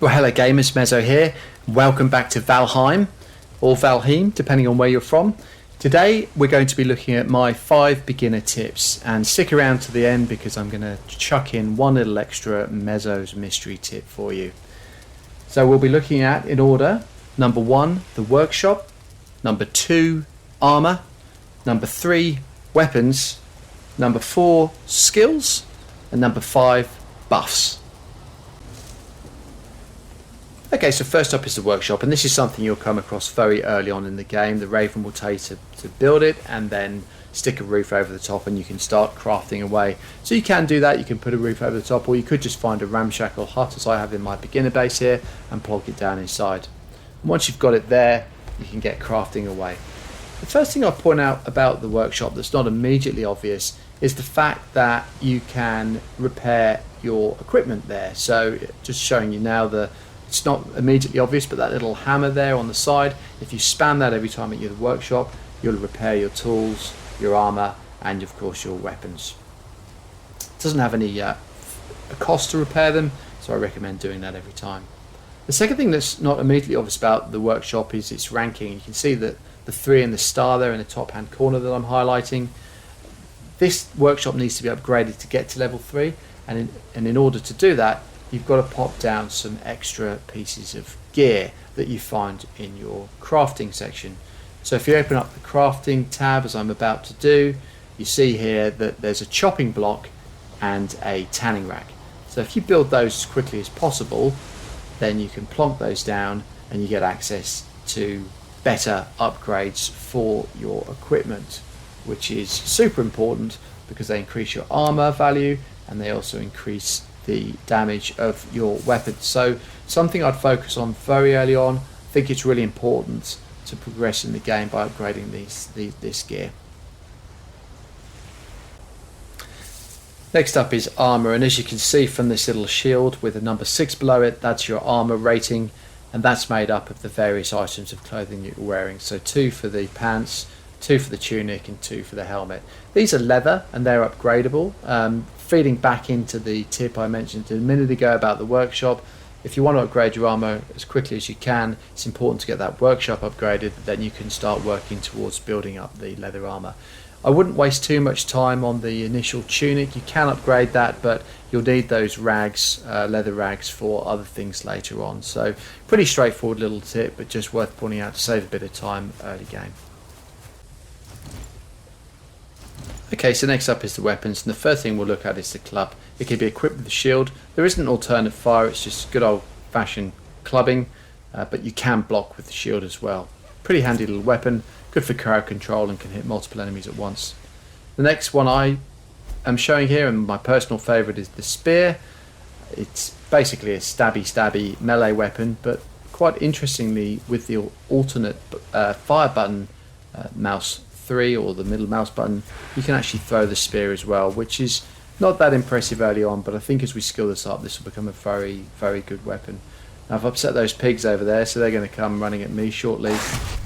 Well, hello gamers, Mezzo here. Welcome back to Valheim, or Valheim, depending on where you're from. Today we're going to be looking at my 5 beginner tips, and stick around to the end because I'm going to chuck in one little extra Mezzo's mystery tip for you. So we'll be looking at, in order, number 1, the workshop, number 2, armour, number 3, weapons, number 4, skills, and number 5, buffs. Okay, so first up is the workshop, and this is something you'll come across very early on in the game. The Raven will tell you to build it and then stick a roof over the top and you can start crafting away. So you can do that, you can put a roof over the top, or you could just find a ramshackle hut as I have in my beginner base here and plonk it down inside. And once you've got it there, you can get crafting away. The first thing I'll point out about the workshop that's not immediately obvious is the fact that you can repair your equipment there. So just showing you now, it's not immediately obvious, but that little hammer there on the side, if you spam that every time at your workshop, you'll repair your tools, your armor, and of course your weapons. It doesn't have any cost to repair them, so I recommend doing that every time. The second thing that's not immediately obvious about the workshop is its ranking. You can see that the 3 and the star there in the top hand corner that I'm highlighting. This workshop needs to be upgraded to get to level 3, and in order to do that, you've got to pop down some extra pieces of gear that you find in your crafting section. So if you open up the crafting tab, as I'm about to do, you see here that there's a chopping block and a tanning rack. So if you build those as quickly as possible, then you can plonk those down and you get access to better upgrades for your equipment, which is super important because they increase your armor value and they also increase the damage of your weapons. So something I'd focus on very early on. I think it's really important to progress in the game by upgrading this gear. Next up is armor, and as you can see from this little shield with a number 6 below it, that's your armor rating, and that's made up of the various items of clothing you're wearing. So 2 for the pants, 2 for the tunic, and 2 for the helmet. These are leather and they're upgradable. Feeding back into the tip I mentioned a minute ago about the workshop, if you want to upgrade your armor as quickly as you can, it's important to get that workshop upgraded, then you can start working towards building up the leather armor. I wouldn't waste too much time on the initial tunic. You can upgrade that, but you'll need those rags, leather rags, for other things later on. So pretty straightforward little tip, but just worth pointing out to save a bit of time early game. Okay, so next up is the weapons, and the first thing we'll look at is the club. It can be equipped with the shield. There isn't an alternate fire, it's just good old fashioned clubbing, but you can block with the shield as well. Pretty handy little weapon, good for crowd control and can hit multiple enemies at once. The next one I am showing here, and my personal favourite, is the spear. It's basically a stabby melee weapon, but quite interestingly, with the alternate fire button, mouse 3 or the middle mouse button, you can actually throw the spear as well, which is not that impressive early on, but I think as we skill this up, this will become a very, very good weapon. Now I've upset those pigs over there, so they're going to come running at me shortly,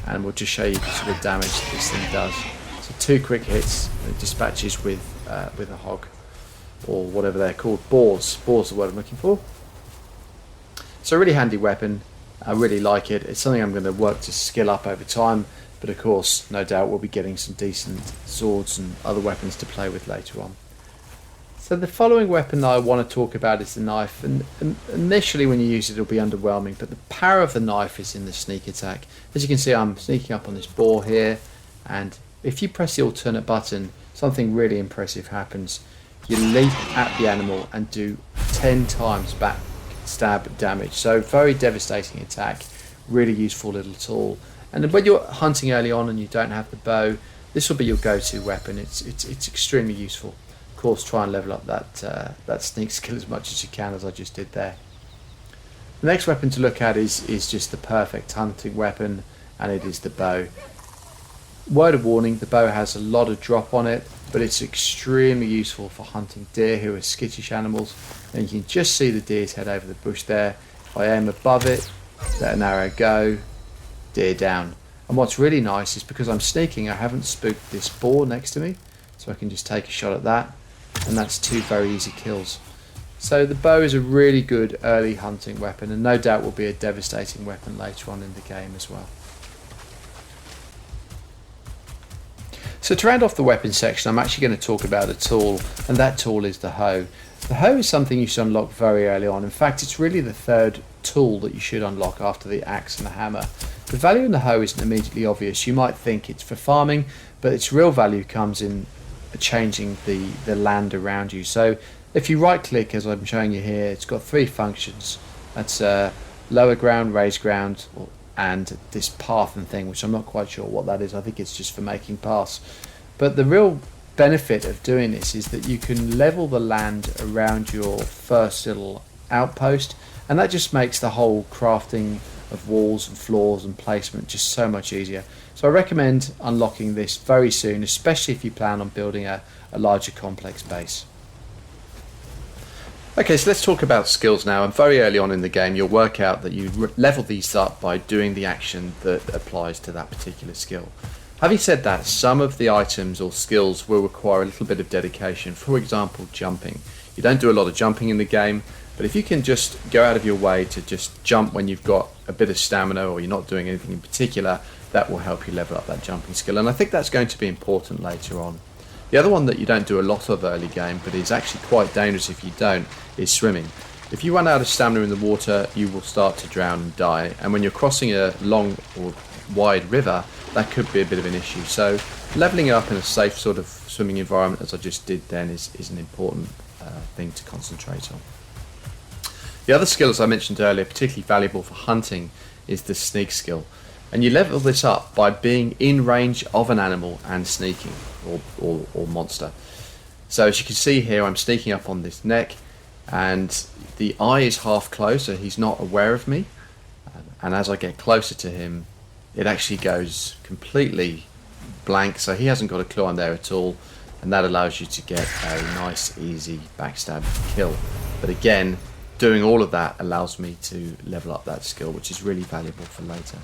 and we'll just show you the sort of damage that this thing does. So 2 quick hits, it dispatches with a hog, or whatever they're called, boars. Boars are what I'm looking for. So a really handy weapon. I really like it. It's something I'm going to work to skill up over time. But of course, no doubt we'll be getting some decent swords and other weapons to play with later on. So the following weapon that I want to talk about is the knife. And initially when you use it, it'll be underwhelming, but the power of the knife is in the sneak attack. As you can see, I'm sneaking up on this boar here, and if you press the alternate button, something really impressive happens. You leap at the animal and do 10 times back stab damage. So very devastating attack, really useful little tool. And when you're hunting early on and you don't have the bow, this will be your go-to weapon. It's extremely useful. Of course, try and level up that sneak skill as much as you can, as I just did there. The next weapon to look at is just the perfect hunting weapon, and it is the bow. Word of warning, the bow has a lot of drop on it, but it's extremely useful for hunting deer, who are skittish animals. And you can just see the deer's head over the bush there. If I aim above it, let an arrow go, deer down. And what's really nice is, because I'm sneaking, I haven't spooked this boar next to me, so I can just take a shot at that, and that's 2 very easy kills. So the bow is a really good early hunting weapon, and no doubt will be a devastating weapon later on in the game as well. So to round off the weapon section, I'm actually going to talk about a tool, and that tool is the hoe. The hoe is something you should unlock very early on. In fact, it's really the third tool that you should unlock after the axe and the hammer. The value in the hoe isn't immediately obvious. You might think it's for farming, but its real value comes in changing the land around you. So if you right click, as I'm showing you here, it's got three functions. That's lower ground, raised ground, and this path and thing, which I'm not quite sure what that is. I think it's just for making paths. But the real benefit of doing this is that you can level the land around your first little outpost, and that just makes the whole crafting of walls and floors and placement just so much easier. So I recommend unlocking this very soon, especially if you plan on building a larger complex base. Okay, so let's talk about skills now, and very early on in the game you'll work out that you level these up by doing the action that applies to that particular skill. Having said that, some of the items or skills will require a little bit of dedication. For example, jumping. You don't do a lot of jumping in the game, but if you can just go out of your way to just jump when you've got a bit of stamina or you're not doing anything in particular, that will help you level up that jumping skill, and I think that's going to be important later on. The other one that you don't do a lot of early game, but is actually quite dangerous if you don't, is swimming. If you run out of stamina in the water, you will start to drown and die, and when you're crossing a long or wide river, that could be a bit of an issue. So leveling up in a safe sort of swimming environment, as I just did then, is an important thing to concentrate on. The other skill, as I mentioned earlier, particularly valuable for hunting, is the sneak skill. And you level this up by being in range of an animal and sneaking, or monster. So as you can see here, I'm sneaking up on this neck, and the eye is half closed, so he's not aware of me. And as I get closer to him, it actually goes completely blank, so he hasn't got a clue I'm there at all, and that allows you to get a nice, easy backstab kill. But again, doing all of that allows me to level up that skill, which is really valuable for later.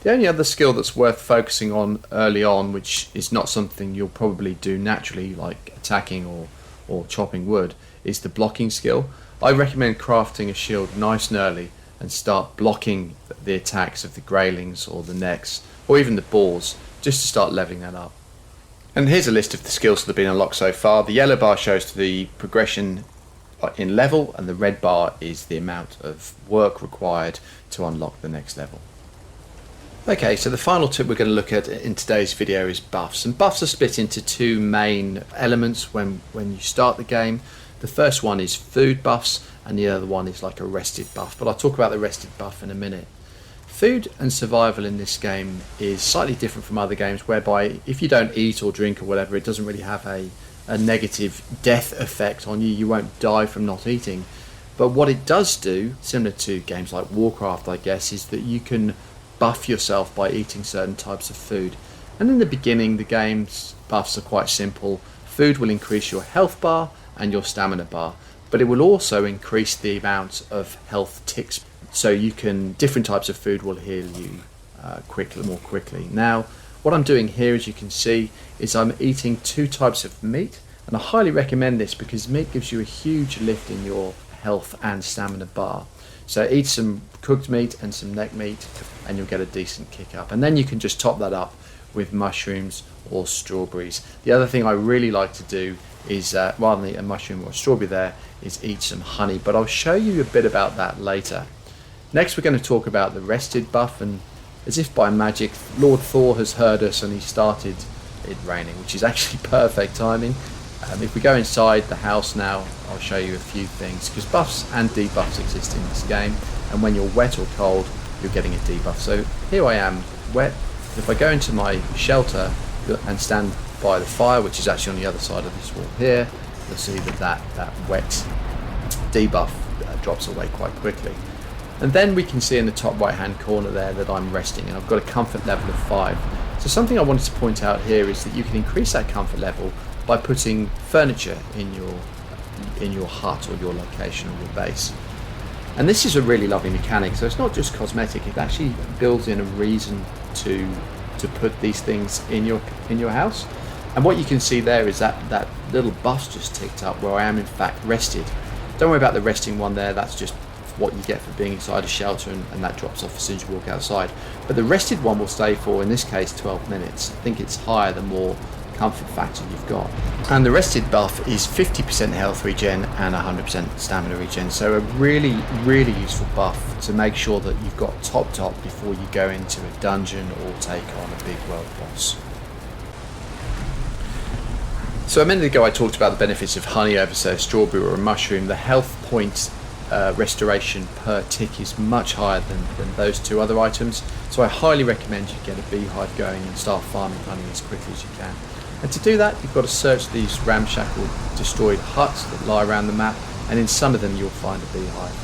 The only other skill that's worth focusing on early on, which is not something you'll probably do naturally, like attacking or chopping wood, is the blocking skill. I recommend crafting a shield nice and early and start blocking the attacks of the greylings or the necks or even the boars, just to start leveling that up. And here's a list of the skills that have been unlocked so far. The yellow bar shows the progression in level, and the red bar is the amount of work required to unlock the next level. Okay, so the final tip we're going to look at in today's video is buffs. And buffs are split into two main elements when you start the game. The first one is food buffs, and the other one is like a rested buff, but I'll talk about the rested buff in a minute. Food and survival in this game is slightly different from other games, whereby if you don't eat or drink or whatever, it doesn't really have a negative death effect on you. You won't die from not eating. But what it does do, similar to games like Warcraft, I guess, is that you can buff yourself by eating certain types of food. And in the beginning, the game's buffs are quite simple. Food will increase your health bar and your stamina bar, but it will also increase the amount of health ticks, so different types of food will heal you more quickly. Now what I'm doing here, as you can see, is I'm eating two types of meat, and I highly recommend this because meat gives you a huge lift in your health and stamina bar. So eat some cooked meat and some neck meat and you'll get a decent kick up, and then you can just top that up with mushrooms or strawberries. The other thing I really like to do is rather than eat a mushroom or a strawberry there, is eat some honey, but I'll show you a bit about that later. Next we're going to talk about the rested buff, and as if by magic, Lord Thor has heard us and he started it raining, which is actually perfect timing. If we go inside the house now, I'll show you a few things, because buffs and debuffs exist in this game, and when you're wet or cold, you're getting a debuff. So here I am, wet. If I go into my shelter and stand by the fire, which is actually on the other side of this wall here, you'll see that wet debuff drops away quite quickly. And then we can see in the top right hand corner there that I'm resting, and I've got a comfort level of 5. So something I wanted to point out here is that you can increase that comfort level by putting furniture in your hut or your location or your base. And this is a really lovely mechanic, so it's not just cosmetic, it actually builds in a reason to put these things in your house. And what you can see there is that little buff just ticked up where I am in fact rested. Don't worry about the resting one there, that's just what you get for being inside a shelter, and that drops off as soon as you walk outside. But the rested one will stay for, in this case, 12 minutes. I think it's higher the more comfort factor you've got. And the rested buff is 50% health regen and 100% stamina regen, so a really useful buff to make sure that you've got top before you go into a dungeon or take on a big world boss. So a minute ago I talked about the benefits of honey over, say, a strawberry or a mushroom. The health point restoration per tick is much higher than those two other items, so I highly recommend you get a beehive going and start farming honey as quickly as you can. And to do that, you've got to search these ramshackle destroyed huts that lie around the map, and in some of them you'll find a beehive.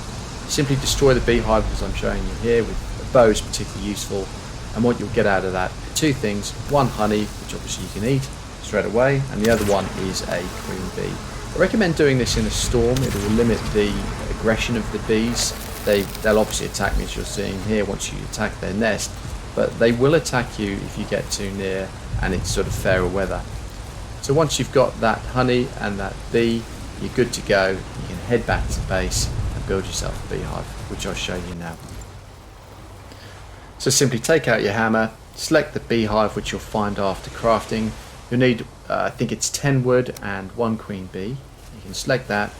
Simply destroy the beehive as I'm showing you here, with a bow is particularly useful, and what you'll get out of that, two things: one, honey, which obviously you can eat straight away, and the other one is a queen bee. I recommend doing this in a storm. It will limit the aggression of the bees. They'll obviously attack me, as you're seeing here, once you attack their nest, but they will attack you if you get too near and it's sort of fairer weather. So once you've got that honey and that bee, you're good to go. You can head back to base and build yourself a beehive, which I'll show you now. So simply take out your hammer, select the beehive, which you'll find after crafting. You'll need, I think it's 10 wood and 1 queen bee. You can select that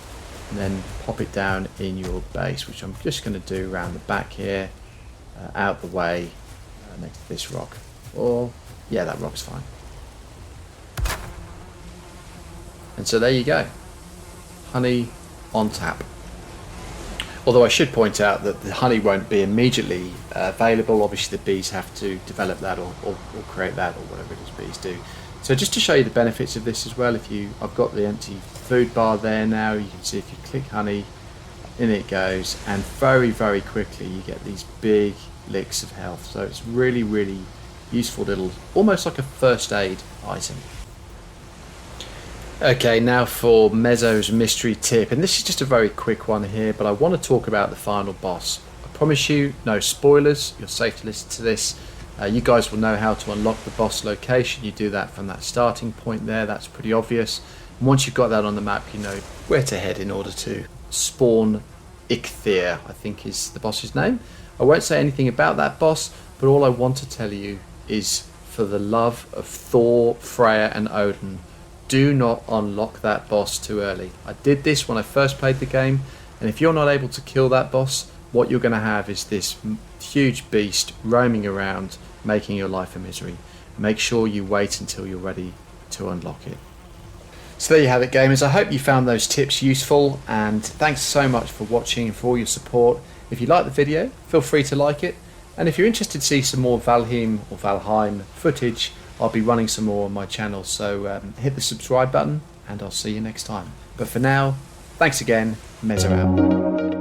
and then pop it down in your base, which I'm just going to do around the back here, out the way, next to this rock. Or, yeah, that rock's fine. And so there you go, honey on tap. Although I should point out that the honey won't be immediately available. Obviously the bees have to develop that or create that, or whatever it is bees do. So just to show you the benefits of this as well, I've got the empty food bar there now. You can see if you click honey, in it goes, and very quickly you get these big licks of health. So it's really useful little, almost like a first aid item. Okay, now for Mezzo's mystery tip, and this is just a very quick one here, but I want to talk about the final boss. I promise you, no spoilers, you're safe to listen to this. You guys will know how to unlock the boss location. You do that from that starting point there, that's pretty obvious. And once you've got that on the map, you know where to head in order to spawn Eikthyr, I think is the boss's name. I won't say anything about that boss, but all I want to tell you is, for the love of Thor, Freya and Odin, do not unlock that boss too early. I did this when I first played the game, and if you're not able to kill that boss, what you're going to have is this huge beast roaming around, making your life a misery. Make sure you wait until you're ready to unlock it. So there you have it, gamers. I hope you found those tips useful, and thanks so much for watching and for all your support. If you like the video, feel free to like it, and if you're interested to see some more Valheim footage, I'll be running some more on my channel, so hit the subscribe button and I'll see you next time. But for now, thanks again, Mezzo out.